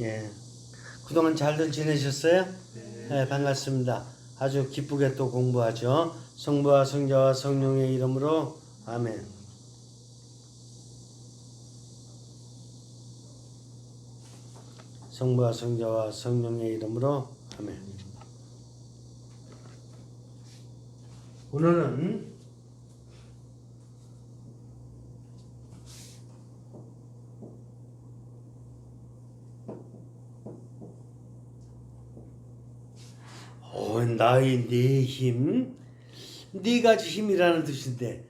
예. 그동안 잘들 지내셨어요? 네. 네, 반갑습니다. 아주 기쁘게 또 공부하죠. 성부와 성자와 성령의 이름으로 아멘. 성부와 성자와 성령의 이름으로 아멘. 오늘은 나의 네 힘, 네 가지 힘이라는 뜻인데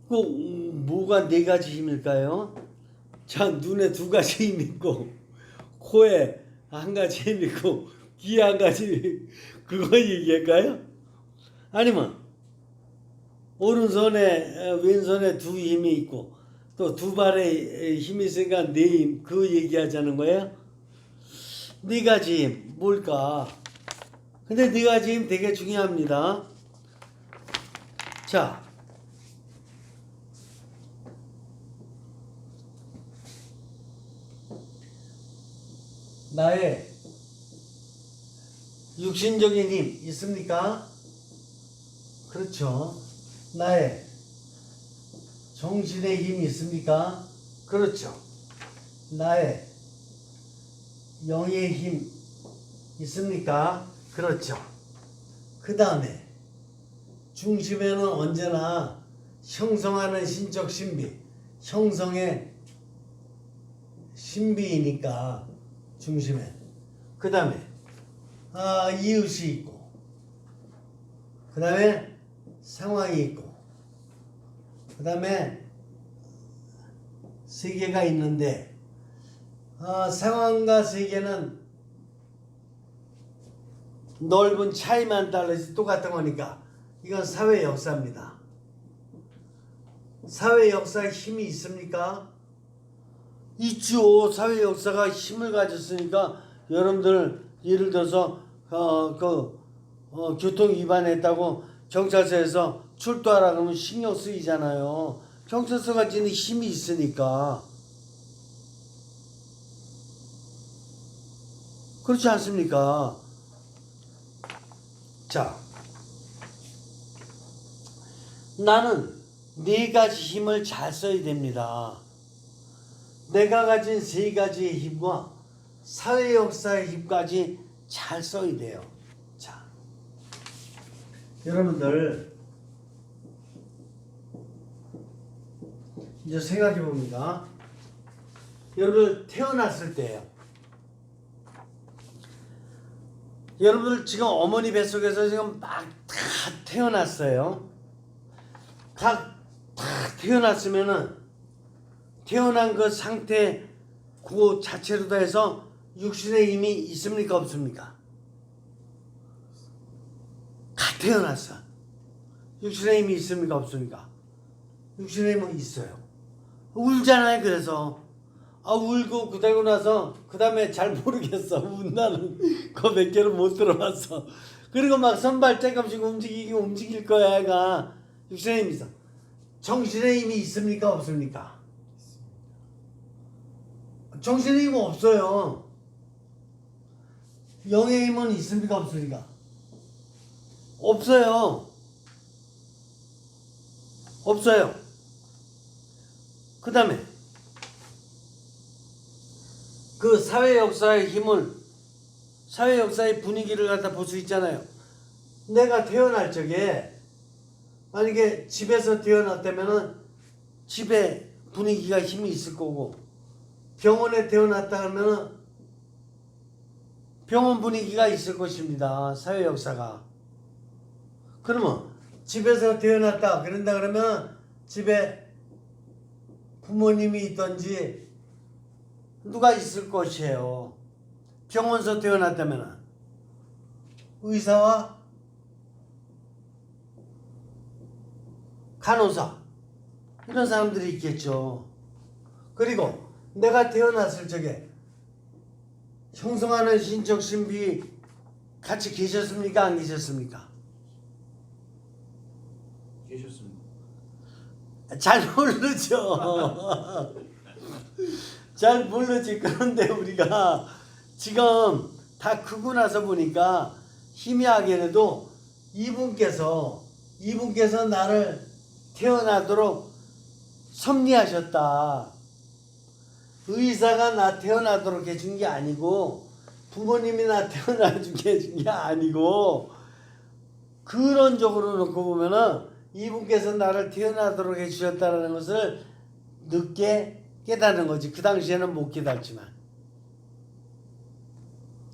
꼭 뭐가 네 가지 힘일까요? 자, 눈에 두 가지 힘 있고 코에 한 가지 힘 있고 귀에 한 가지 그거 얘기할까요? 아니면 오른손에 왼손에 두 힘이 있고 또 두 발에 힘이 있으니까 네 힘, 그 얘기하자는 거예요? 네 가지 힘 뭘까? 근데 네 가지 힘 되게 중요합니다. 자, 나의 육신적인 힘 있습니까? 그렇죠. 나의 정신의 힘이 있습니까? 그렇죠. 나의 영의 힘 있습니까? 그렇죠. 그 다음에 중심에는 언제나 형성하는 신적 신비, 형성의 신비이니까 중심에. 그 다음에 이웃이 있고, 그 다음에 상황이 있고, 그 다음에 세계가 있는데 상황과 세계는 넓은 차이만 달라지 똑같은 거니까 이건 사회 역사입니다. 사회 역사에 힘이 있습니까? 있죠. 사회 역사가 힘을 가졌으니까 여러분들 예를 들어서 교통 위반했다고 경찰서에서 출두하라 그러면 신경 쓰이잖아요. 경찰서가 지는 힘이 있으니까. 그렇지 않습니까? 자, 나는 네 가지 힘을 잘 써야 됩니다. 내가 가진 세 가지의 힘과 사회 역사의 힘까지 잘 써야 돼요. 자, 여러분들 이제 생각해 봅니다. 여러분들 태어났을 때예요. 여러분들 지금 어머니 뱃속에서 지금 막 다 태어났어요. 다 태어났으면은 태어난 그 상태 그 자체로도 해서 육신의 힘이 있습니까 없습니까? 다 태어났어. 육신의 힘이 있습니까 없습니까? 육신의 힘은 있어요. 울잖아요. 그래서 울고 그러고 나서 그 다음에 잘 모르겠어. 운다는 거 몇 개를 못 들어봤어. 그리고 막 선발 조금씩 움직일 거야. 애가 육신의 힘이 있어. 정신의 힘이 있습니까 없습니까? 정신의 힘은 없어요. 영의 힘은 있습니까 없습니까? 없어요. 없어요. 그 다음에 그 사회 역사의 힘을, 사회 역사의 분위기를 갖다 볼 수 있잖아요. 내가 태어날 적에 만약에 집에서 태어났다면은 집에 분위기가 힘이 있을 거고, 병원에 태어났다 하면은 병원 분위기가 있을 것입니다. 사회 역사가. 그러면 집에서 태어났다 그런다 그러면 집에 부모님이 있든지 누가 있을 것이에요. 병원에서 태어났다면 의사와 간호사 이런 사람들이 있겠죠. 그리고 내가 태어났을 적에 형성하는 신적 신비 같이 계셨습니까? 안 계셨습니까? 계셨습니다. 잘 모르죠. 잘 모르지. 그런데 우리가 지금 다 크고 나서 보니까 희미하게라도 이분께서 나를 태어나도록 섭리하셨다. 의사가 나 태어나도록 해준 게 아니고 부모님이 나 태어나게 해준 게 아니고 그런적으로 놓고 보면은 이분께서 나를 태어나도록 해주셨다는 것을 늦게 깨닫는 거지. 그 당시에는 못 깨닫지만.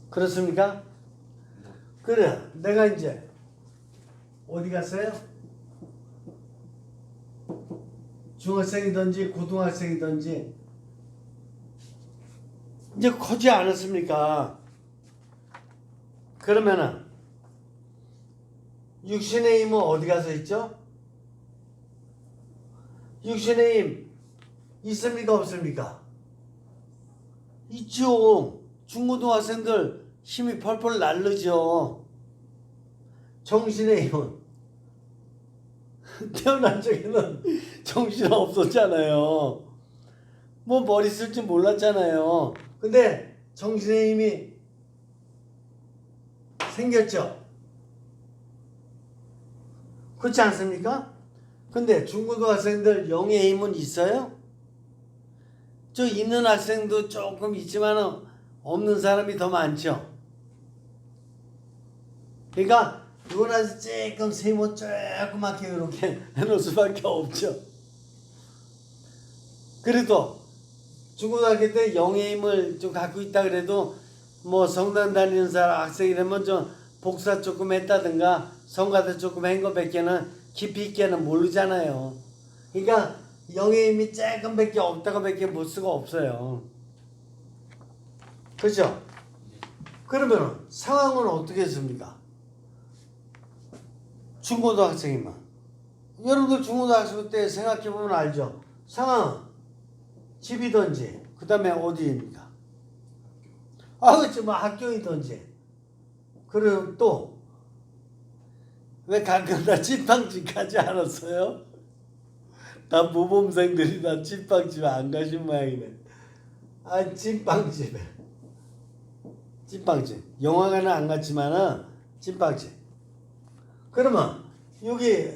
그렇습니까? 그래. 내가 이제 어디 갔어요? 중학생이든지 고등학생이든지 이제 커지 않았습니까? 그러면은 육신의 힘은 어디 가서 있죠? 육신의 힘 있습니까? 없습니까? 있죠. 중고등학생들 힘이 펄펄 날르죠. 정신의 힘은 태어난 적에는 정신 없었잖아요. 뭐 머리 쓸 줄 몰랐잖아요. 근데 정신의 힘이 생겼죠. 그렇지 않습니까? 근데 중고등학생들 영의 힘은 있어요? 저 있는 학생도 조금 있지만 없는 사람이 더 많죠. 그러니까 이거 나서 조금 세모 조그맣게 이렇게 해놓을 수밖에 없죠. 그래도 중고등학교 때 영의 힘을 좀 갖고 있다 그래도 뭐 성당 다니는 사람 학생이라면 좀 복사 조금 했다든가 성가대 조금 한 것밖에는 깊이 있게는 모르잖아요. 그러니까 영의 힘이 조금밖에 없다고밖에 볼 수가 없어요. 그렇죠? 그러면 상황은 어떻게 했습니까? 중고등학생이면 여러분들 중고등학생 때 생각해보면 알죠? 상황은 집이든지 그 다음에 어디입니까? 그렇지 뭐 학교이든지 그럼 또 왜 가끔 다 찐빵집 가지 않았어요? 다 모범생들이 다 찐빵집 안 가신 모양이네. 찐빵집에 찐빵집 영화관은 안 갔지만은 찐빵집. 그러면 여기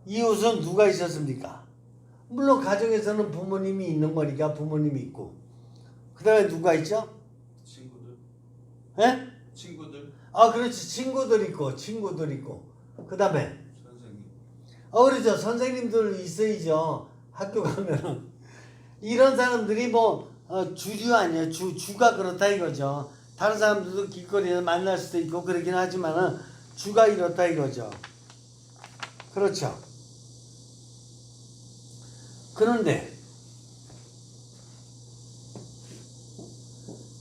이웃은 누가 있었습니까? 물론 가정에서는 부모님이 있는 거니까 부모님이 있고 그 다음에 누가 있죠? 친구들. 예? 친구들. 그렇지. 친구들 있고 그 다음에 선생님. 그렇죠. 선생님들 있어야죠. 학교 가면은 이런 사람들이 뭐 주류 아니에요. 주가 그렇다 이거죠. 다른 사람들도 길거리에서 만날 수도 있고 그러긴 하지만은 주가 이렇다 이거죠. 그렇죠. 그런데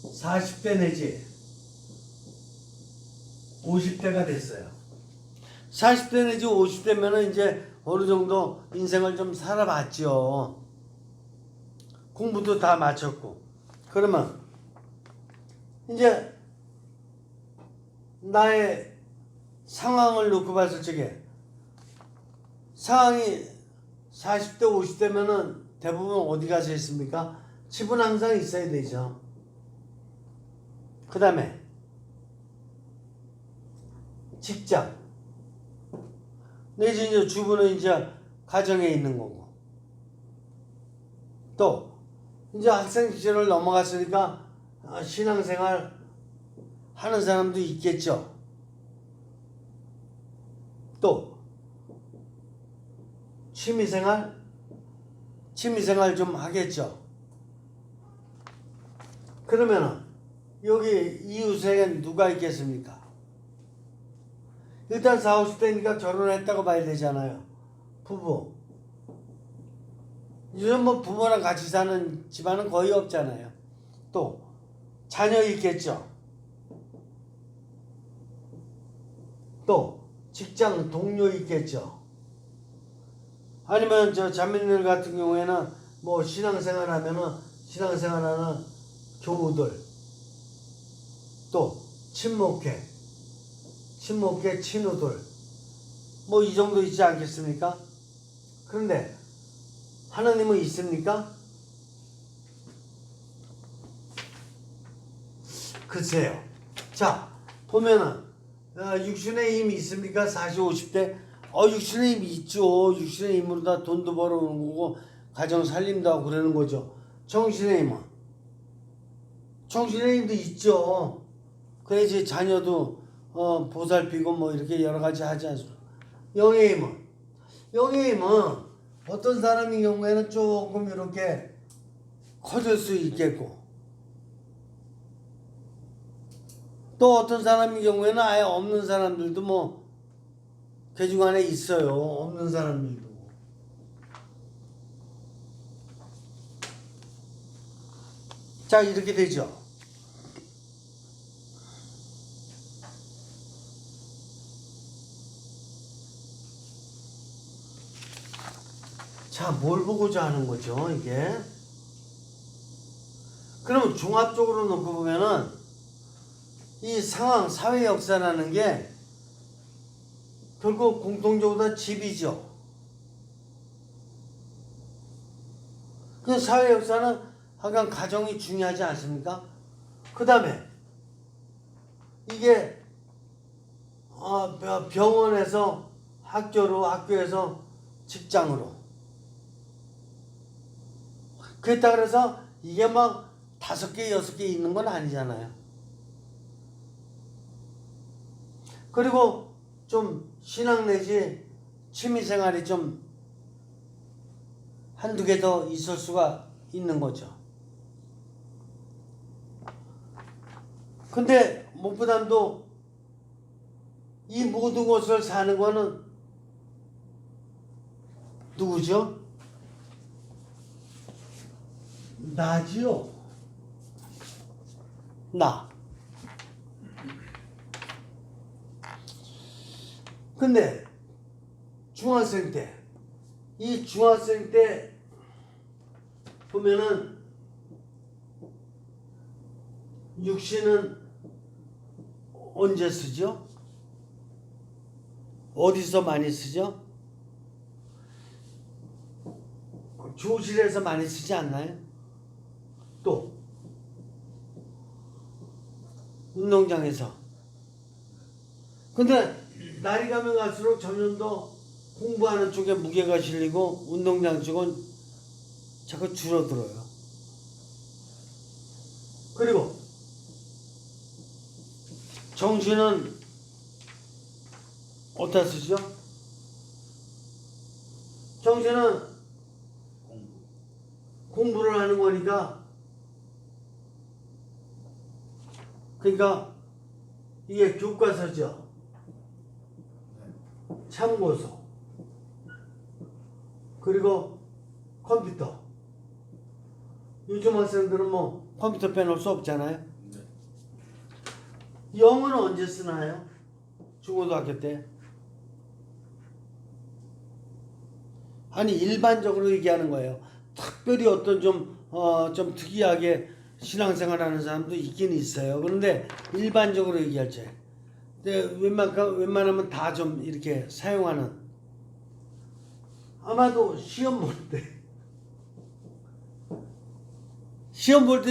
40대 내지 50대가 됐어요. 40대 내지 50대면은 이제 어느 정도 인생을 좀 살아봤죠. 공부도 다 마쳤고. 그러면 이제 나의 상황을 놓고 봤을 적에 상황이 40대 50대면은 대부분 어디 가서 있습니까? 집은 항상 있어야 되죠. 그 다음에 직장 내지 이제 주부는 이제 가정에 있는 거고 또 이제 학생 시절을 넘어갔으니까 신앙생활 하는 사람도 있겠죠. 또 취미생활 좀 하겠죠. 그러면은 여기 이웃에 누가 있겠습니까? 일단 40, 50대니까 결혼했다고 봐야 되잖아요. 부부. 요즘 뭐 부모랑 같이 사는 집안은 거의 없잖아요. 또 자녀 있겠죠. 또 직장 동료 있겠죠. 아니면 저 자매들 같은 경우에는 뭐 신앙생활하는 교우들 또 친목회 친우들 뭐 이 정도 있지 않겠습니까? 그런데 하나님은 있습니까? 글쎄요. 자, 보면은 육신의 힘이 있습니까? 40, 50대. 육신의 힘이 있죠. 육신의 힘으로 다 돈도 벌어오는 거고 가정 살림도 하고 그러는 거죠. 정신의 힘은? 정신의 힘도 있죠. 그래야지 자녀도 보살피고 뭐 이렇게 여러 가지 하지 않습니까? 영의 힘은? 영의 힘은 어떤 사람의 경우에는 조금 이렇게 커질 수 있겠고, 또 어떤 사람의 경우에는 아예 없는 사람들도 뭐 그 중 안에 있어요. 없는 사람들도. 자, 이렇게 되죠. 자, 뭘 보고자 하는 거죠, 이게? 그럼 종합적으로 놓고 보면은 이 상황, 사회 역사라는 게 결국 공통적으로 다 집이죠. 그 사회 역사는 하여간 가정이 중요하지 않습니까? 그 다음에 이게 병원에서 학교로, 학교에서 직장으로. 그렇다 그래서 이게 막 5개, 6개 있는 건 아니잖아요. 그리고 좀 신앙 내지 취미생활이 좀 한두 개 더 있을 수가 있는 거죠. 근데 무엇보다도 이 모든 것을 사는 거는 누구죠? 나지요. 나. 근데 중학생 때, 이 중학생 때 보면은 육신은 언제 쓰죠? 어디서 많이 쓰죠? 교실에서 많이 쓰지 않나요? 또 운동장에서. 근데 날이 가면 갈수록 점점 더 공부하는 쪽에 무게가 실리고 운동장 쪽은 자꾸 줄어들어요. 그리고 정신은 어디다 쓰죠? 정신은 공부를 하는 거니까, 그러니까 이게 교과서죠. 참고서. 그리고 컴퓨터. 요즘 학생들은 뭐 컴퓨터 빼놓을 수 없잖아요. 영어는 언제 쓰나요? 중고등학교 때. 아니, 일반적으로 얘기하는 거예요. 특별히 어떤 좀 특이하게 신앙생활하는 사람도 있긴 있어요. 그런데 일반적으로 얘기할 때, 웬만하면 다 좀 이렇게 사용하는. 아마도 시험 볼 때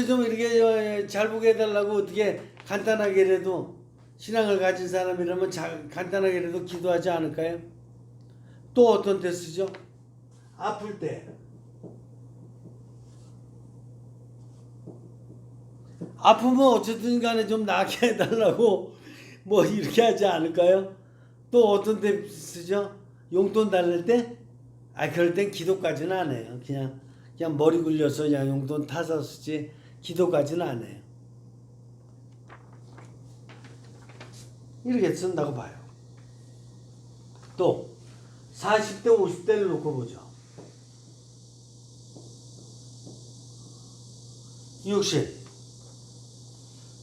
좀 이렇게 잘 보게 해달라고 어떻게 간단하게라도 신앙을 가진 사람이라면 간단하게라도 기도하지 않을까요? 또 어떤 때 쓰죠? 아플 때. 아프면 어쨌든 간에 좀 낫게 해달라고 뭐 이렇게 하지 않을까요? 또 어떤 때 쓰죠? 용돈 달랠 때? 그럴 땐 기도까지는 안 해요. 그냥 머리 굴려서 그냥 용돈 타서 쓰지 기도까지는 안 해요. 이렇게 쓴다고 봐요. 또 40대 50대를 놓고 보죠.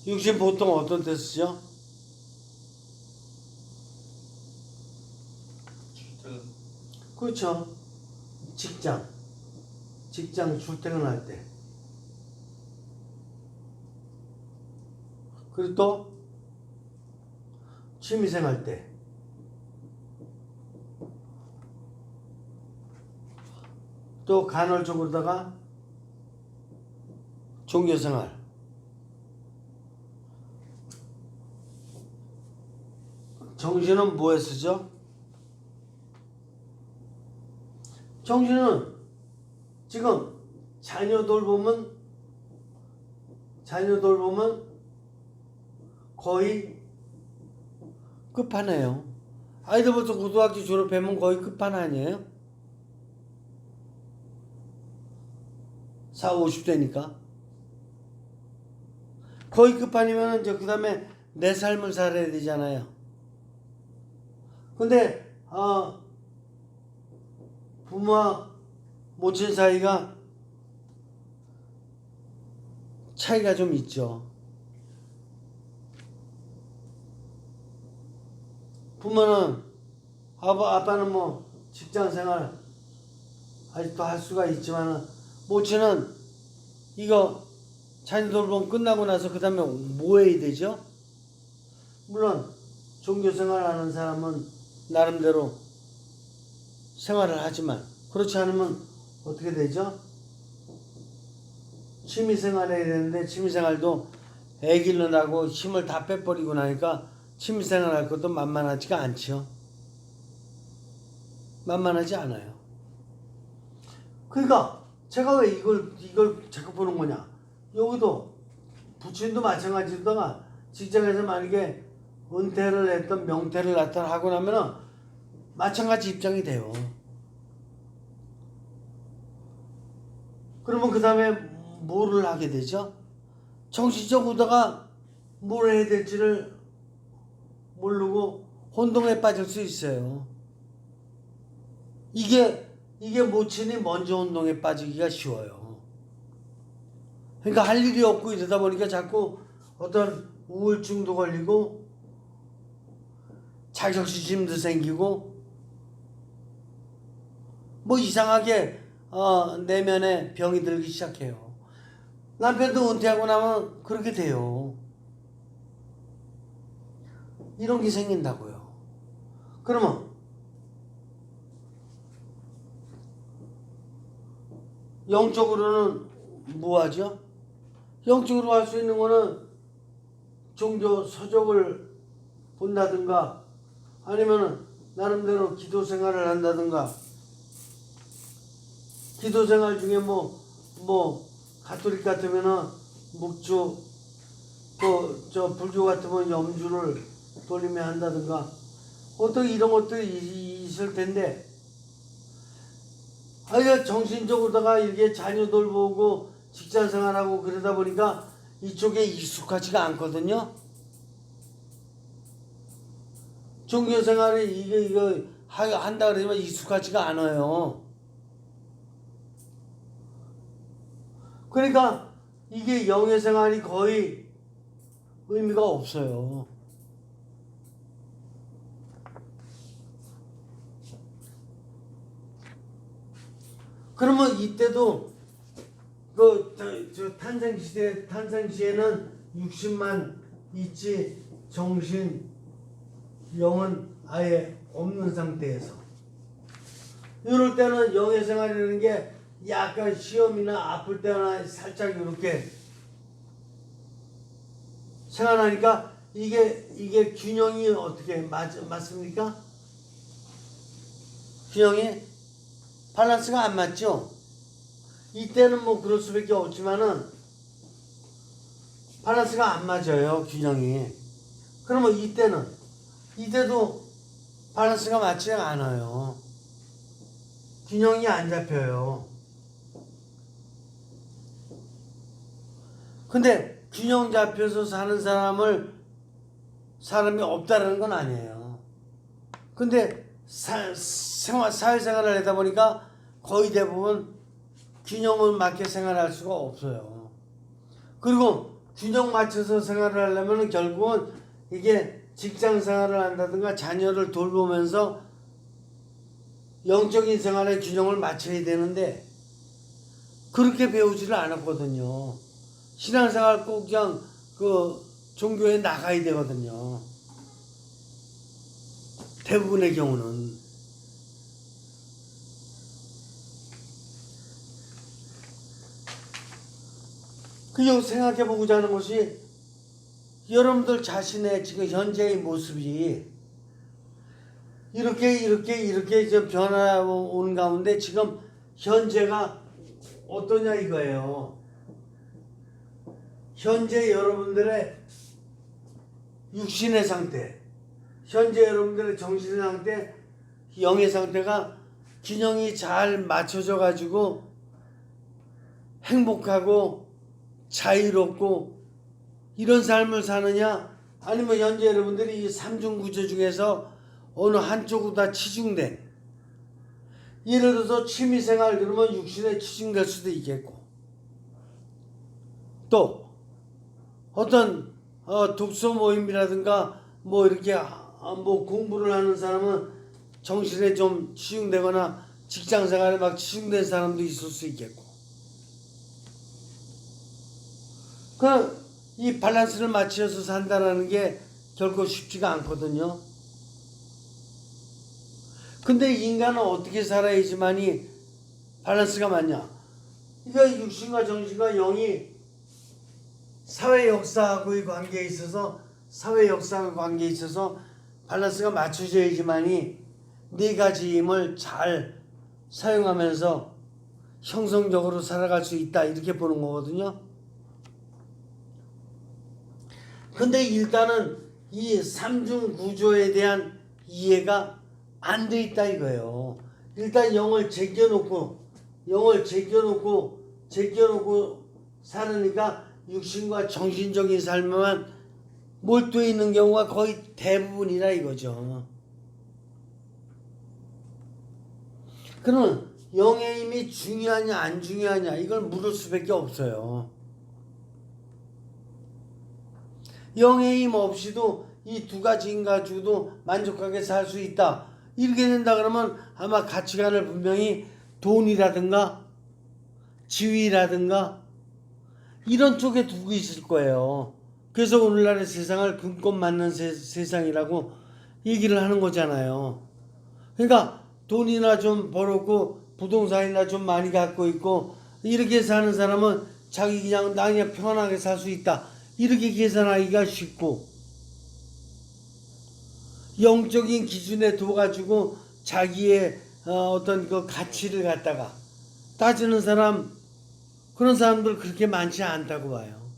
육신 보통 어떤 때 쓰죠? 그렇죠. 직장 출퇴근할 때. 그리고 또 취미생활 때. 또 간헐적으로다가 종교생활. 정신은 뭐에 쓰죠? 정신은 지금 자녀 돌보면 거의 끝판이에요. 아이들부터 고등학교 졸업하면 거의 끝판 아니에요? 40, 50대니까. 거의 끝판이면 이제 그 다음에 내 삶을 살아야 되잖아요. 근데 부모와 모친 사이가 차이가 좀 있죠. 부모는 아빠는 뭐 직장 생활 아직도 할 수가 있지만 모친은 이거 자녀 돌봄 끝나고 나서 그 다음에 뭐 해야 되죠? 물론 종교 생활하는 사람은 나름대로 생활을 하지만 그렇지 않으면 어떻게 되죠? 취미생활 해야 되는데 취미생활도 애 기르느라고 힘을 다 빼버리고 나니까 취미생활 할 것도 만만하지가 않죠. 만만하지 않아요. 그러니까 제가 왜 이걸 자꾸 보는 거냐? 여기도 부친도 마찬가지로다가 직장에서 만약에 은퇴를 했던 명퇴를 나타나고 나면은 마찬가지 입장이 돼요. 그러면 그 다음에 뭐를 하게 되죠? 정신적으로다가 뭘 해야 될지를 모르고 혼동에 빠질 수 있어요. 이게 모친이 먼저 혼동에 빠지기가 쉬워요. 그러니까 할 일이 없고 이러다 보니까 자꾸 어떤 우울증도 걸리고 자격지심도 생기고 뭐 이상하게 내면에 병이 들기 시작해요. 남편도 은퇴하고 나면 그렇게 돼요. 이런 게 생긴다고요. 그러면 영적으로는 뭐 하죠? 영적으로 할 수 있는 거는 종교 서적을 본다든가 아니면은 나름대로 기도 생활을 한다든가 기도 생활 중에 뭐 가톨릭 같으면은 묵주 저 불교 같으면 염주를 돌리며 한다든가 어떤 이런 것들이 있을 텐데 정신적으로다가 이렇게 자녀 돌보고 직장 생활하고 그러다 보니까 이쪽에 익숙하지가 않거든요. 종교 생활에 이거 한다 그러지만 익숙하지가 않아요. 그러니까 이게 영의 생활이 거의 의미가 없어요. 그러면 이때도 저 탄생시에는 60만 있지 정신 영은 아예 없는 상태에서 이럴 때는 영의 생활이라는 게 약간 시험이나 아플 때나 살짝 이렇게 생각나니까 이게 균형이 어떻게 맞습니까? 균형이 밸런스가 안 맞죠? 이때는 뭐 그럴 수밖에 없지만은 밸런스가 안 맞아요. 균형이. 그러면 이때도 밸런스가 맞지 않아요. 균형이 안 잡혀요. 근데 균형 잡혀서 사는 사람이 없다는 건 아니에요. 근데 사회생활을 하다 보니까 거의 대부분 균형을 맞게 생활할 수가 없어요. 그리고 균형 맞춰서 생활을 하려면 결국은 이게 직장 생활을 한다든가 자녀를 돌보면서 영적인 생활의 균형을 맞춰야 되는데 그렇게 배우지를 않았거든요. 신앙생활 꼭 그냥 종교에 나가야 되거든요. 대부분의 경우는. 그냥 생각해보고자 하는 것이 여러분들 자신의 지금 현재의 모습이 이렇게 좀 변화오는 가운데 지금 현재가 어떠냐 이거예요. 현재 여러분들의 육신의 상태, 현재 여러분들의 정신의 상태, 영의 상태가 균형이 잘 맞춰져 가지고 행복하고 자유롭고 이런 삶을 사느냐, 아니면 현재 여러분들이 이 삼중구조 중에서 어느 한쪽으로 치중된, 예를 들어서 취미생활 그러면 육신에 치중될 수도 있겠고, 또 어떤 독서 모임이라든가 뭐 이렇게 뭐 공부를 하는 사람은 정신에 좀 치중되거나 직장생활에 막 치중된 사람도 있을 수 있겠고, 이 밸런스를 맞춰서 산다는 게 결코 쉽지가 않거든요. 근데 인간은 어떻게 살아야지만이 밸런스가 맞냐? 그러니까 육신과 정신과 영이 사회 역사하고의 관계에 있어서, 사회 역사의 관계에 있어서 밸런스가 맞춰져야지만이 네 가지 힘을 잘 사용하면서 형성적으로 살아갈 수 있다, 이렇게 보는 거거든요. 근데 일단은 이 삼중 구조에 대한 이해가 안 돼 있다 이거예요. 일단 영을 제껴놓고 살으니까 육신과 정신적인 삶에만 몰두해 있는 경우가 거의 대부분이라 이거죠. 그러면 영의 힘이 중요하냐 안 중요하냐 이걸 물을 수밖에 없어요. 영의 힘 없이도 이 두 가지 힘 가지고도 만족하게 살 수 있다, 이렇게 된다 그러면 아마 가치관을 분명히 돈이라든가 지위라든가 이런 쪽에 두고 있을 거예요. 그래서 오늘날의 세상을 금꽃 맞는 세상이라고 얘기를 하는 거잖아요. 그러니까 돈이나 좀 벌었고 부동산이나 좀 많이 갖고 있고 이렇게 사는 사람은 자기 그냥 나 그냥 편하게 살 수 있다, 이렇게 계산하기가 쉽고, 영적인 기준에 둬가지고 자기의 어떤 그 가치를 갖다가 따지는 사람, 그런 사람들 그렇게 많지 않다고 봐요.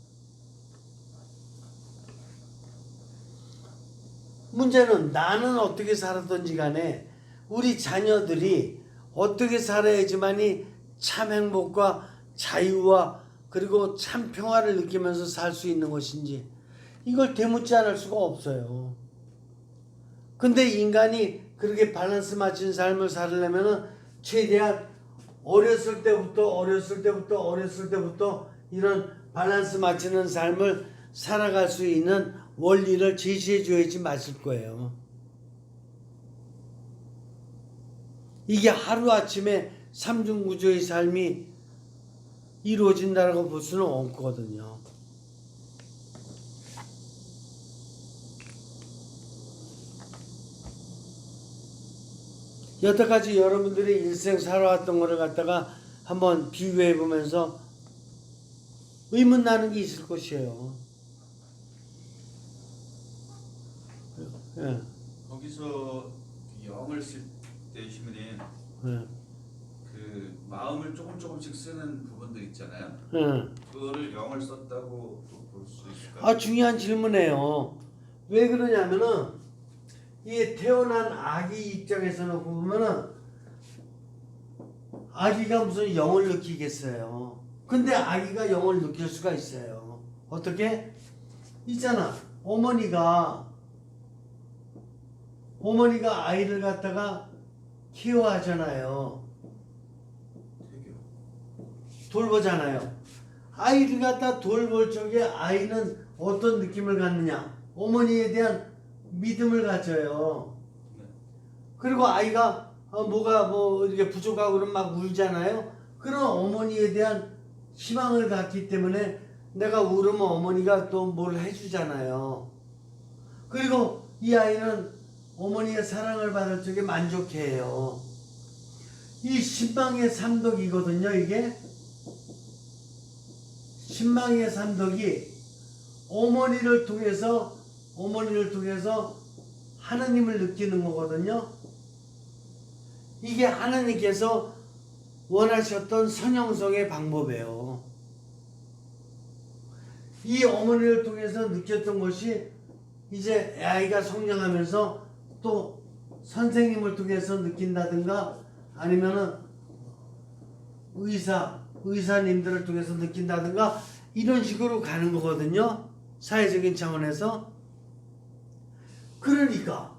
문제는 나는 어떻게 살았던지 간에 우리 자녀들이 어떻게 살아야지만이 참 행복과 자유와 그리고 참 평화를 느끼면서 살 수 있는 것인지, 이걸 되묻지 않을 수가 없어요. 근데 인간이 그렇게 밸런스 맞춘 삶을 살려면은 최대한 어렸을 때부터 이런 밸런스 맞추는 삶을 살아갈 수 있는 원리를 제시해 줘야지 맞을 거예요. 이게 하루아침에 삼중구조의 삶이 이루어진다고 볼 수는 없거든요. 여태까지 여러분들이 일생 살아왔던 거를 갖다가 한번 비교해 보면서 의문 나는 게 있을 것이에요. 예. 거기서 영을 쓸 때 시민이 예. 그 마음을 조금씩 쓰는 부분들 있잖아요. 예. 그거를 영을 썼다고 볼 수 있을까요? 중요한 질문이에요. 왜 그러냐면은 이 태어난 아기 입장에서 놓고 보면은 아기가 무슨 영을 느끼겠어요. 근데 아기가 영을 느낄 수가 있어요. 어떻게? 있잖아. 어머니가 아이를 갖다가 케어하잖아요. 돌보잖아요. 아이를 갖다 돌볼 적에 아이는 어떤 느낌을 갖느냐? 어머니에 대한 믿음을 가져요. 그리고 아이가 뭐가 뭐 이렇게 부족하고 그러면 막 울잖아요. 그런 어머니에 대한 희망을 갖기 때문에 내가 울으면 어머니가 또 뭘 해주잖아요. 그리고 이 아이는 어머니의 사랑을 받을 적에 만족해요. 이 신망의 삼덕이거든요. 이게 신망의 삼덕이 어머니를 통해서 하나님을 느끼는 거거든요. 이게 하나님께서 원하셨던 선형성의 방법이에요. 이 어머니를 통해서 느꼈던 것이 이제 아이가 성장하면서 또 선생님을 통해서 느낀다든가 아니면은 의사님들을 통해서 느낀다든가 이런 식으로 가는 거거든요. 사회적인 차원에서. 그러니까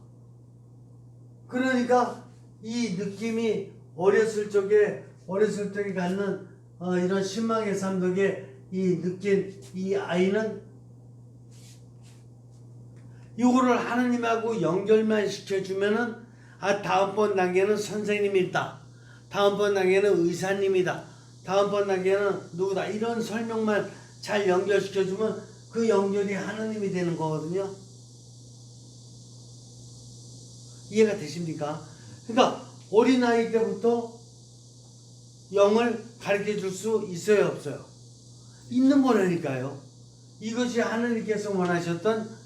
이 느낌이 어렸을 적에 갖는 이런 신망의 삶 덕에 이 느낀 이 아이는 이거를 하나님하고 연결만 시켜주면은 다음번 단계는 선생님이다. 다음번 단계는 의사님이다. 다음번 단계는 누구다. 이런 설명만 잘 연결시켜주면 그 연결이 하나님이 되는 거거든요. 이해가 되십니까? 그러니까 어린아이 때부터 영을 가르쳐 줄 수 있어요, 없어요? 있는 거라니까요. 이것이 하나님께서 원하셨던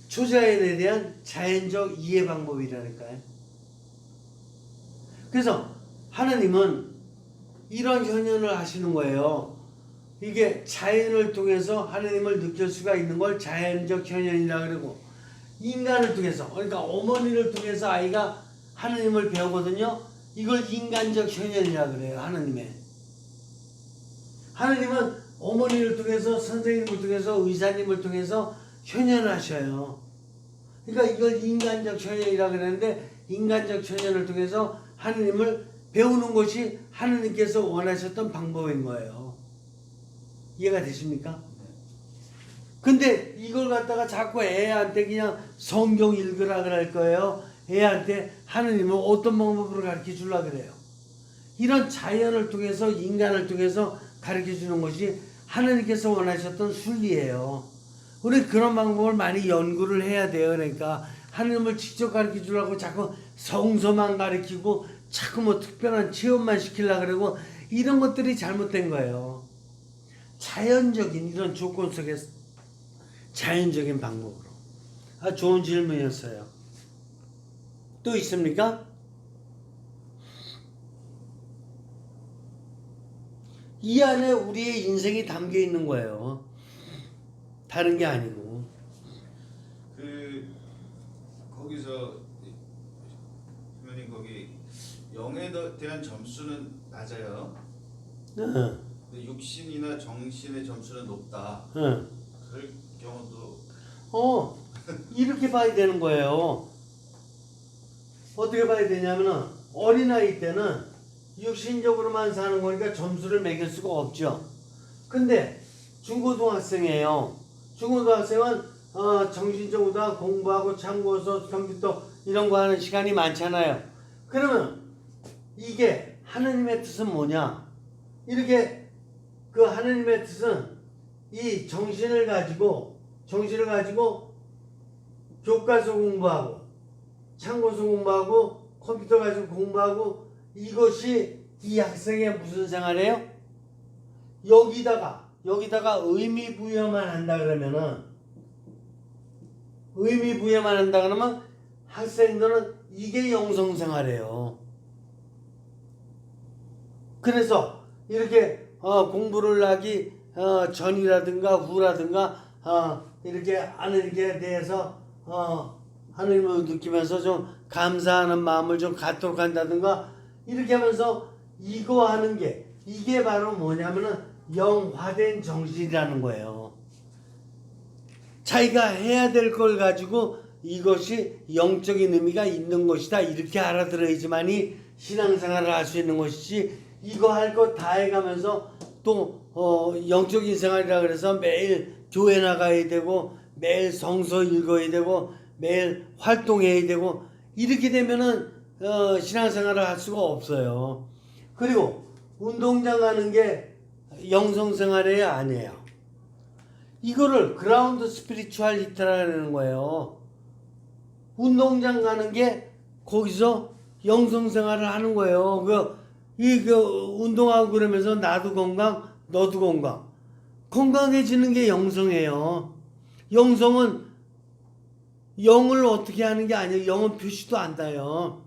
초자연에 대한 자연적 이해 방법이라니까요. 그래서 하나님은 이런 현현을 하시는 거예요. 이게 자연을 통해서 하나님을 느낄 수가 있는 걸 자연적 현현이라 그러고, 인간을 통해서, 그러니까 어머니를 통해서 아이가 하나님을 배우거든요. 이걸 인간적 현현이라 그래요. 하나님은 어머니를 통해서, 선생님을 통해서, 의사님을 통해서 현현하셔요. 그러니까 이걸 인간적 현현이라 그러는데, 인간적 현현을 통해서 하나님을 배우는 것이 하나님께서 원하셨던 방법인 거예요. 이해가 되십니까? 근데 이걸 갖다가 자꾸 애한테 그냥 성경 읽으라 그럴 거예요. 애한테 하나님은 어떤 방법으로 가르쳐 주려고 그래요. 이런 자연을 통해서, 인간을 통해서 가르쳐 주는 것이 하나님께서 원하셨던 순리예요. 우리 그런 방법을 많이 연구를 해야 돼요. 그러니까 하나님을 직접 가르쳐 주려고 자꾸 성서만 가르치고 자꾸 뭐 특별한 체험만 시키려고 그러고 이런 것들이 잘못된 거예요. 자연적인 이런 조건 속에서 자연적인 방법으로. 좋은 질문이었어요. 또 있습니까? 이 안에 우리의 인생이 담겨 있는 거예요. 다른 게 아니고. 거기서 선생님 거기 영에 대한 점수는 낮아요. 근데 육신이나 정신의 점수는 높다. 그럴 경우도. 이렇게 봐야 되는 거예요. 어떻게 봐야 되냐면은 어린아이 때는 육신적으로만 사는 거니까 점수를 매길 수가 없죠. 근데 중고등학생이에요. 중고등학생은 정신적으로 공부하고 참고서 컴퓨터 이런 거 하는 시간이 많잖아요. 그러면 이게 하나님의 뜻은 뭐냐? 이렇게 그 하나님의 뜻은 이 정신을 가지고 교과서 공부하고 참고서 공부하고 컴퓨터 가지고 공부하고 이것이 이 학생의 무슨 생활이에요? 여기다가 의미 부여만 한다 그러면 학생들은 이게 영성 생활이에요. 그래서 이렇게 공부를 하기 전이라든가 후라든가 이렇게 하나님께 대해서 하나님을 느끼면서 좀 감사하는 마음을 좀 갖도록 한다든가 이렇게 하면서 이거 하는 게 이게 바로 뭐냐면은 영화된 정신이라는 거예요. 자기가 해야 될 걸 가지고 이것이 영적인 의미가 있는 것이다 이렇게 알아들어야지만이 신앙생활을 할 수 있는 것이지 이거 할 거 다 해가면서 또 영적인 생활이라 그래서 매일 교회 나가야 되고 매일 성서 읽어야 되고 매일 활동해야 되고 이렇게 되면은 신앙생활을 할 수가 없어요. 그리고 운동장 가는 게 영성생활이 아니에요. 이거를 그라운드 스피리추얼리티라는 거예요. 운동장 가는 게 거기서 영성생활을 하는 거예요. 운동하고 그러면서 나도 건강, 너도 건강. 건강해지는 게 영성이에요. 영성은 영을 어떻게 하는 게 아니에요. 영은 표시도 안 따요.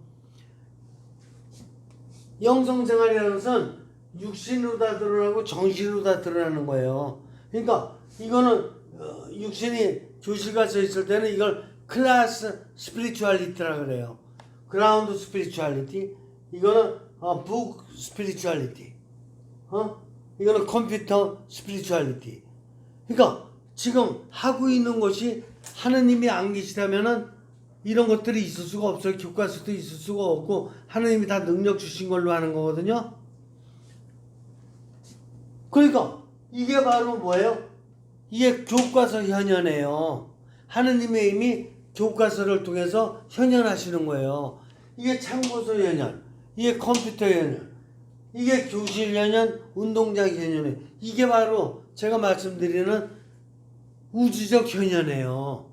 영성생활이라는 것은 육신으로 다 드러나고 정신으로 다 드러나는 거예요. 그러니까 이거는 육신이 교실 가서 있을 때는 이걸 클래스 스피리추얼리티라 그래요. 그라운드 스피리추얼리티. 이거는 북 스피리추얼리티. 이거는 컴퓨터 스피리추얼리티. 그러니까 지금 하고 있는 것이 하느님이 안 계시다면은 이런 것들이 있을 수가 없어요. 교과서도 있을 수가 없고 하느님이 다 능력 주신 걸로 하는 거거든요. 그러니까 이게 바로 뭐예요? 이게 교과서 현현이에요. 하느님의 힘이 교과서를 통해서 현현하시는 거예요. 이게 참고서 현현, 이게 컴퓨터 현현, 이게 교실 현현, 운동장 현현이에요. 이게 바로 제가 말씀드리는 우주적 현현이에요.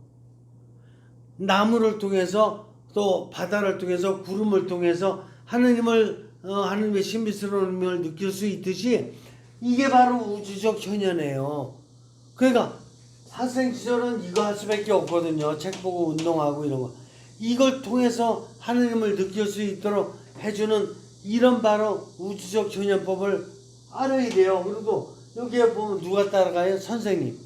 나무를 통해서 또 바다를 통해서 구름을 통해서 하느님의 신비스러운 힘을 느낄 수 있듯이 이게 바로 우주적 현현이에요. 그러니까 학생 시절은 이거 할 수밖에 없거든요. 책 보고 운동하고 이런 거. 이걸 통해서 하느님을 느낄 수 있도록 해주는 이런 바로 우주적 현현법을 알아야 돼요. 그리고 여기에 보면 누가 따라가요? 선생님,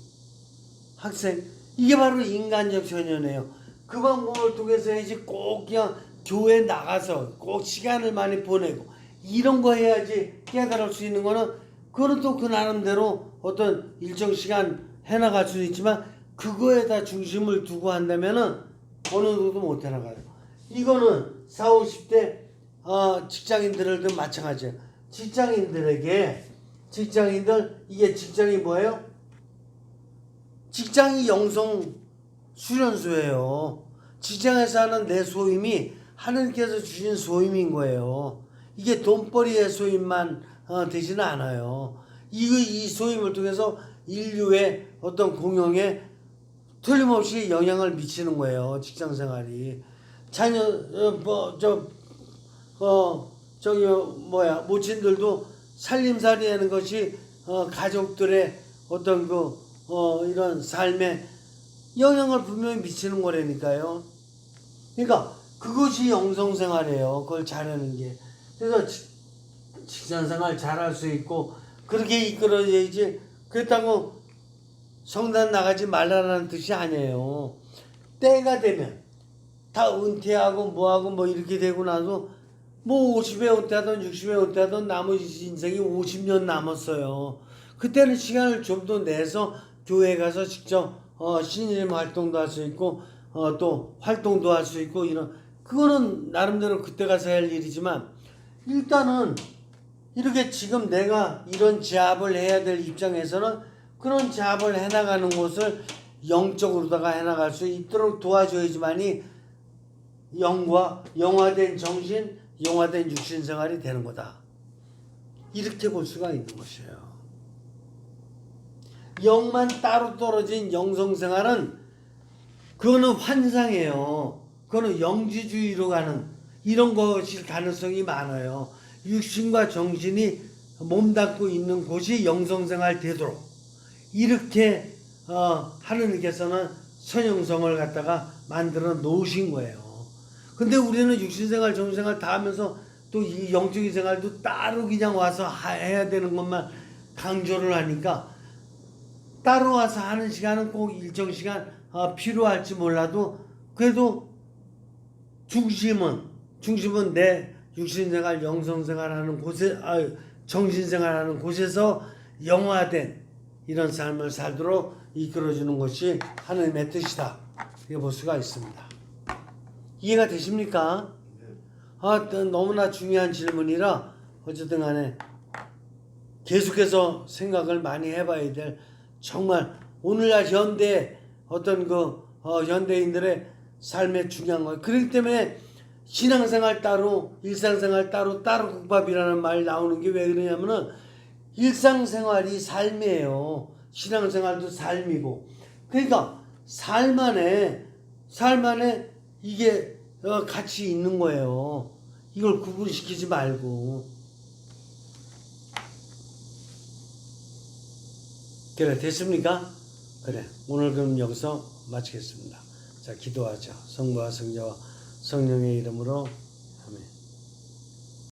학생. 이게 바로 인간적 현현이에요. 그 방법을 통해서 해야지 꼭 그냥 교회 나가서 꼭 시간을 많이 보내고 이런 거 해야지 깨달을 수 있는 거는 그거는 또 그 나름대로 어떤 일정 시간 해나갈 수도 있지만 그거에다 중심을 두고 한다면은 어느 정도 못 해나가요. 이거는 40, 50대 직장인들도 마찬가지예요. 이게 직장이 뭐예요? 직장이 영성 수련소예요. 직장에서 하는 내 소임이 하느님께서 주신 소임인 거예요. 이게 돈벌이의 소임만 되지는 않아요. 이 소임을 통해서 인류의 어떤 공영에 틀림없이 영향을 미치는 거예요. 직장 생활이. 자녀 모친들도 살림살이 하는 것이 가족들의 어떤 이런 삶에 영향을 분명히 미치는 거라니까요. 그러니까 그것이 영성생활이에요. 그걸 잘하는 게. 그래서 직장생활 잘할 수 있고 그렇게 이끌어야지. 그렇다고 성단 나가지 말라는 뜻이 아니에요. 때가 되면 다 은퇴하고 뭐하고 이렇게 되고 나서 50에 은퇴하든 60에 은퇴하든 나머지 인생이 50년 남았어요. 그때는 시간을 좀 더 내서 교회 가서 직접 신임 활동도 할 수 있고 또 활동도 할 수 있고 이런 그거는 나름대로 그때 가서 할 일이지만 일단은 이렇게 지금 내가 이런 제압을 해야 될 입장에서는 그런 제압을 해나가는 것을 영적으로다가 해나갈 수 있도록 도와줘야지만이 영화된 정신, 영화된 육신 생활이 되는 거다. 이렇게 볼 수가 있는 것이에요. 영만 따로 떨어진 영성생활은 그거는 환상이에요. 그거는 영지주의로 가는 이런 것일 가능성이 많아요. 육신과 정신이 몸담고 있는 곳이 영성생활 되도록 이렇게 하느님께서는 선영성을 갖다가 만들어 놓으신 거예요. 근데 우리는 육신생활, 정신생활 다 하면서 또 이 영적인 생활도 따로 그냥 와서 해야 되는 것만 강조를 하니까 따로 와서 하는 시간은 꼭 일정 시간 필요할지 몰라도 그래도 중심은 내 육신생활, 영성생활하는 곳에 정신생활하는 곳에서 영화된 이런 삶을 살도록 이끌어주는 것이 하나님의 뜻이다. 이렇게 볼 수가 있습니다. 이해가 되십니까? 너무나 중요한 질문이라 어쨌든 간에 계속해서 생각을 많이 해봐야 될 정말 오늘날 현대 어떤 현대인들의 삶의 중요한 거. 그렇기 때문에 신앙생활 따로 일상생활 따로 국밥이라는 말 나오는 게 왜 그러냐면은 일상생활이 삶이에요. 신앙생활도 삶이고. 그러니까 삶 안에 이게 같이 있는 거예요. 이걸 구분시키지 말고. 그래, 됐습니까? 그래, 오늘 그럼 여기서 마치겠습니다. 자, 기도하죠. 성부와 성자와 성령의 이름으로 아멘.